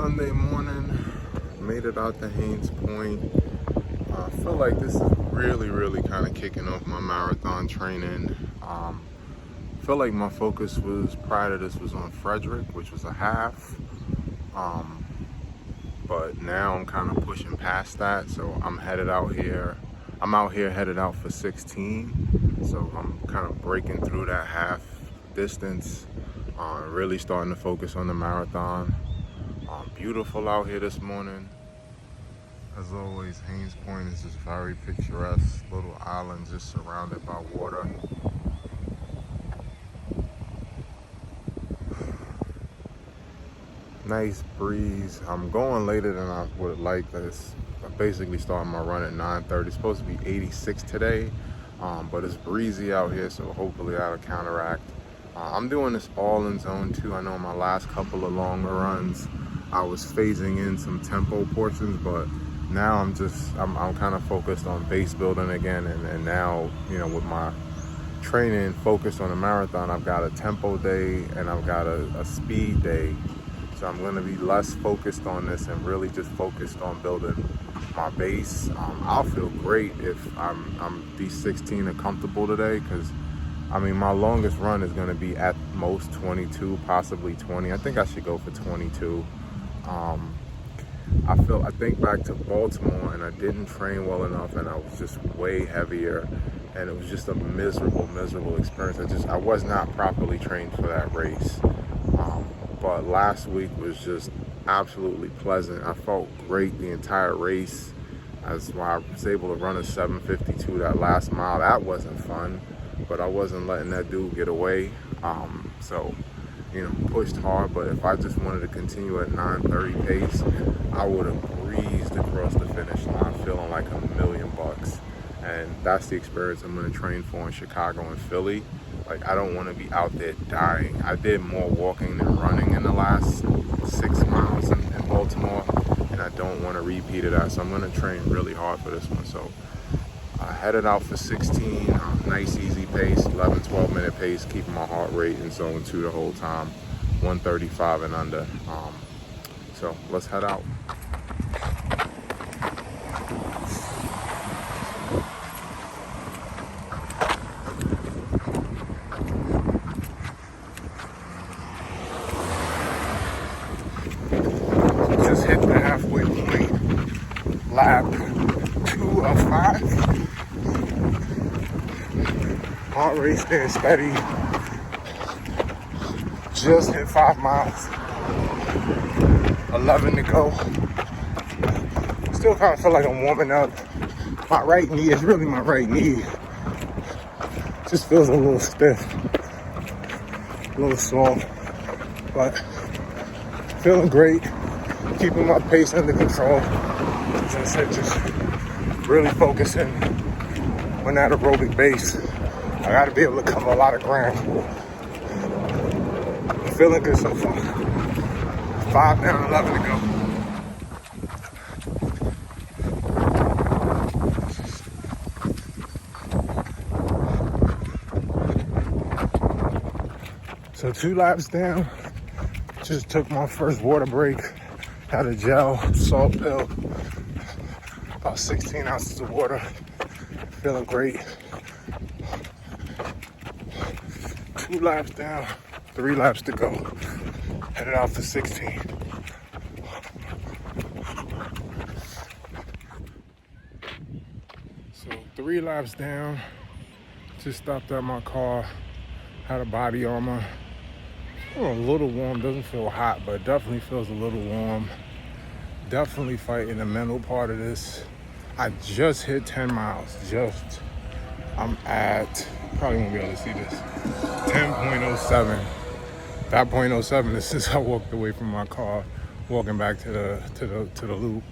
Sunday morning, made it out to Haynes Point. I feel like this is really kind of kicking off my marathon training. Feel like my focus was prior to this was on Frederick, which was a half. But now I'm kind of pushing past that, so I'm headed out here. I'm out here headed out for 16, so I'm kind of breaking through that half distance. Really starting to focus on the marathon. Beautiful out here this morning. As always, Haynes Point is just very picturesque. Little island just surrounded by water. Nice breeze. I'm going later than I would like. This I basically started my run at 9:30. It's supposed to be 86 today, but it's breezy out here, so hopefully that'll counteract. I'm doing this all in zone 2. I know in my last couple of longer runs I was phasing in some tempo portions, but now I'm kind of focused on base building again, and now, you know, with my training focused on a marathon, I've got a tempo day and I've got a speed day. So I'm going to be less focused on this and really just focused on building my base. I'll feel great if these 16 are comfortable today, because I mean, my longest run is going to be at most 22, possibly 20. I think I should go for 22. I think back to Baltimore, and I didn't train well enough, and I was just way heavier, and it was just a miserable experience. I was not properly trained for that race. But last week was just absolutely pleasant. I felt great the entire race. That's why I was able to run a 7:52 that last mile. That wasn't fun, but I wasn't letting that dude get away. So, you know, pushed hard. But if I just wanted to continue at 9:30 pace, I would have breezed across the finish line feeling like $1,000,000. And that's the experience I'm going to train for in Chicago and Philly. Like, I don't want to be out there dying. I did more walking than running in the last 6 miles in Baltimore, and I don't want to repeat of that. So I'm going to train really hard for this one. So I headed out for 16, nice easy pace, 11-12 minute pace, keeping my heart rate in zone 2 the whole time, 135 and under. So let's head out. Just hit the halfway point, lap 2 of 5. Heart rate staying steady. Just hit 5 miles. 11 to go. Still kind of feel like I'm warming up. My right knee is really my right knee. Just feels a little stiff, a little sore, but feeling great. Keeping my pace under control. As I said, just really focusing on that aerobic base. I got to be able to cover a lot of ground. I'm feeling good so far. 5 down, 11 to go. So 2 laps down. Just took my first water break. Had a gel, salt pill, about 16 ounces of water. Feeling great. 2 laps down, 3 laps to go. Headed out for 16. So 3 laps down, just stopped at my car, had a body armor. A little warm, doesn't feel hot, but definitely feels a little warm. Definitely fighting the mental part of this. I just hit 10 miles, I'm at, probably won't be able to see this, 10.07. That 0.07 is since I walked away from my car, walking back to the loop.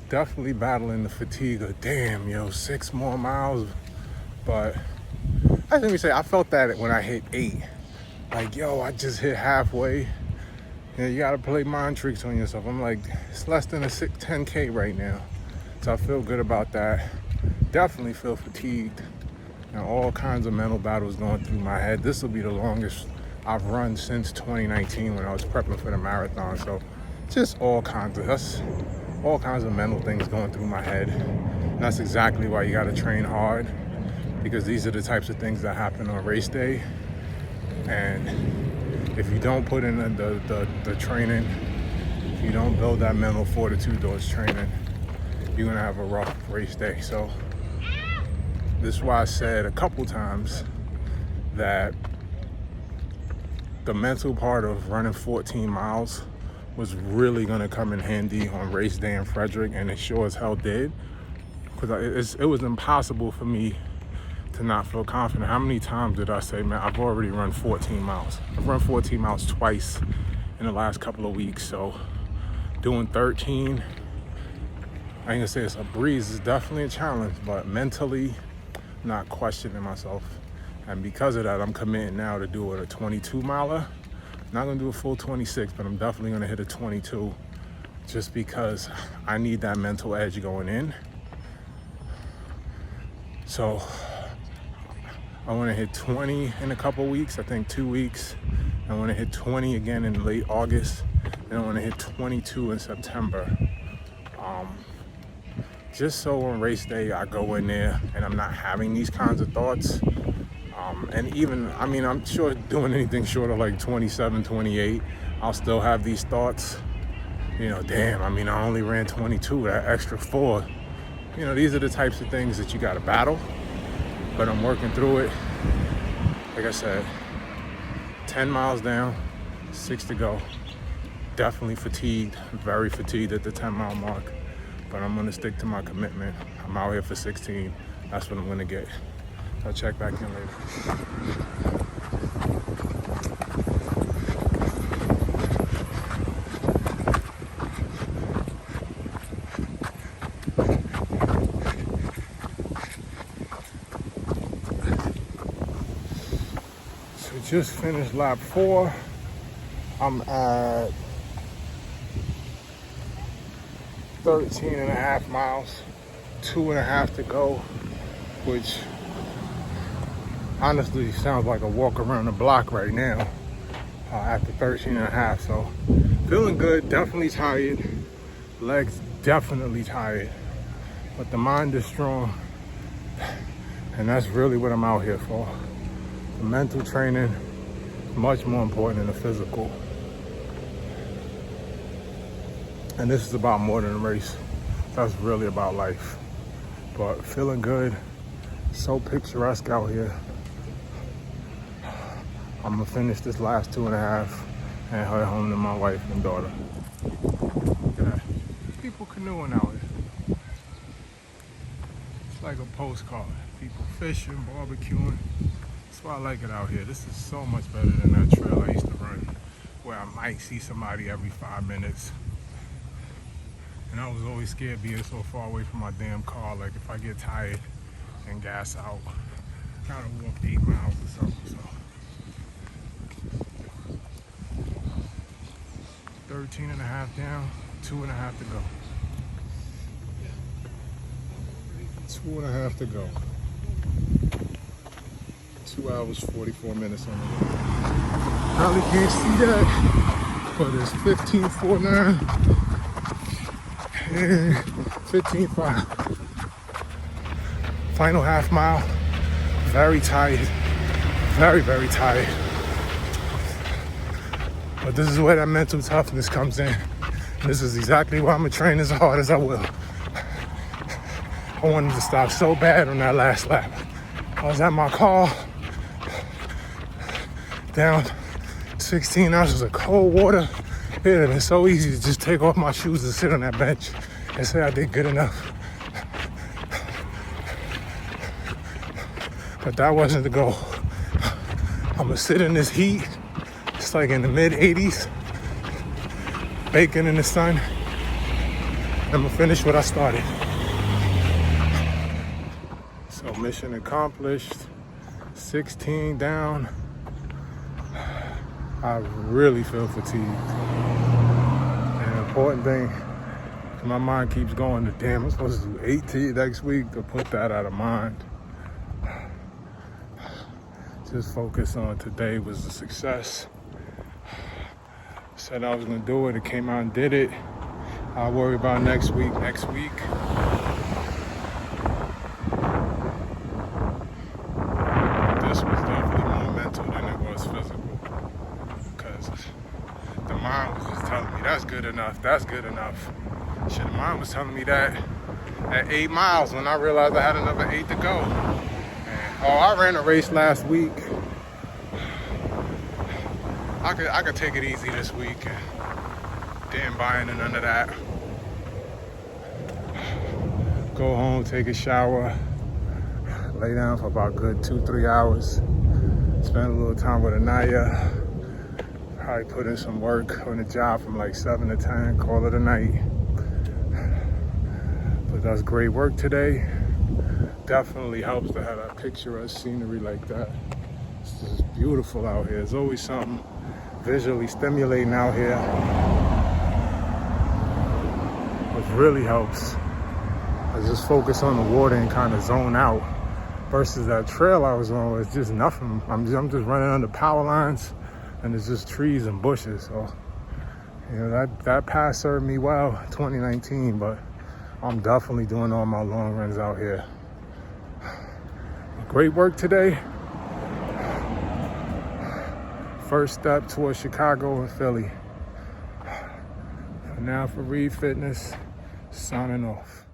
Definitely battling the fatigue of, damn, 6 more miles. But let me say, I felt that when I hit 8. Like, I just hit halfway. You gotta play mind tricks on yourself. I'm like, it's less than a 10K right now. So I feel good about that. Definitely feel fatigued. All kinds of mental battles going through my head. This will be the longest I've run since 2019 when I was prepping for the marathon. So just all kinds of mental things going through my head. And that's exactly why you got to train hard, because these are the types of things that happen on race day. And if you don't put in the training, if you don't build that mental fortitude towards training, you're gonna have a rough race day. So this is why I said a couple times that the mental part of running 14 miles was really gonna come in handy on race day in Frederick, and it sure as hell did, because it was impossible for me to not feel confident. How many times did I say, man, I've already run 14 miles. I've run 14 miles twice in the last couple of weeks, so doing 13, I ain't gonna say it's a breeze, it's definitely a challenge, but mentally not questioning myself. And because of that, I'm committing now to do a 22 miler. Not gonna do a full 26, but I'm definitely gonna hit a 22, just because I need that mental edge going in. So I wanna hit 20 in a couple weeks, I think 2 weeks. I wanna hit 20 again in late August, and I wanna hit 22 in September. Just so on race day, I go in there and I'm not having these kinds of thoughts. And even, I mean, I'm sure doing anything short of like 27, 28, I'll still have these thoughts. You know, damn, I mean, I only ran 22, that extra 4. You know, these are the types of things that you gotta battle, but I'm working through it. Like I said, 10 miles down, 6 to go. Definitely fatigued, very fatigued at the 10-mile mark, but I'm gonna stick to my commitment. I'm out here for 16, that's what I'm gonna get. I'll check back in later. So just finished lap 4. I'm at 13 and a half miles, 2.5 to go, which honestly sounds like a walk around the block right now after 13 and a half. So feeling good, definitely tired, legs definitely tired, but the mind is strong, and that's really what I'm out here for. The mental training is much more important than the physical. And this is about more than a race. That's really about life. But feeling good, so picturesque out here. I'm gonna finish this last 2.5 and head home to my wife and daughter. Look at that. People canoeing out here. It's like a postcard. People fishing, barbecuing. That's why I like it out here. This is so much better than that trail I used to run, where I might see somebody every 5 minutes. And I was always scared being so far away from my damn car. Like if I get tired and gas out, I gotta walk 8 miles or something. So 13 and a half down, 2.5 to go. 2.5 to go. 2 hours, 44 minutes on the way. Probably can't see that, but it's 15:49 and 15:05. Final half mile. Very tired. Very, very tired. But this is where that mental toughness comes in. This is exactly why I'm gonna train as hard as I will. I wanted to stop so bad on that last lap. I was at my car, down 16 ounces of cold water. It would have been so easy to just take off my shoes and sit on that bench and say I did good enough. But that wasn't the goal. I'm gonna sit in this heat. It's like in the mid 80s, baking in the sun. I'm gonna finish what I started. So mission accomplished, 16 down. I really feel fatigued. And the important thing, my mind keeps going to, damn, I'm supposed to do 18 next week, to put that out of mind. Just focus on today was a success. Said I was gonna do it. It came out and did it. I'll worry about next week. Next week. This was definitely more mental than it was physical. Because the mind was just telling me, that's good enough, that's good enough. Shit, the mind was telling me that at 8 miles when I realized I had another 8 to go. And, I ran a race last week. I could take it easy this week. Didn't buy into none of that. Go home, take a shower, lay down for about good 2-3 hours. Spend a little time with Anaya. Probably put in some work on the job from like 7 to 10, call it a night. But that's great work today. Definitely helps to have that picturesque scenery like that. It's just beautiful out here. There's always something visually stimulating out here, which really helps. I just focus on the water and kind of zone out. Versus that trail I was on, it's just nothing. I'm just running under power lines, and it's just trees and bushes. So, you know, that path served me well in 2019, but I'm definitely doing all my long runs out here. Great work today. First step towards Chicago and Philly. For now, for Reed Fitness, signing off.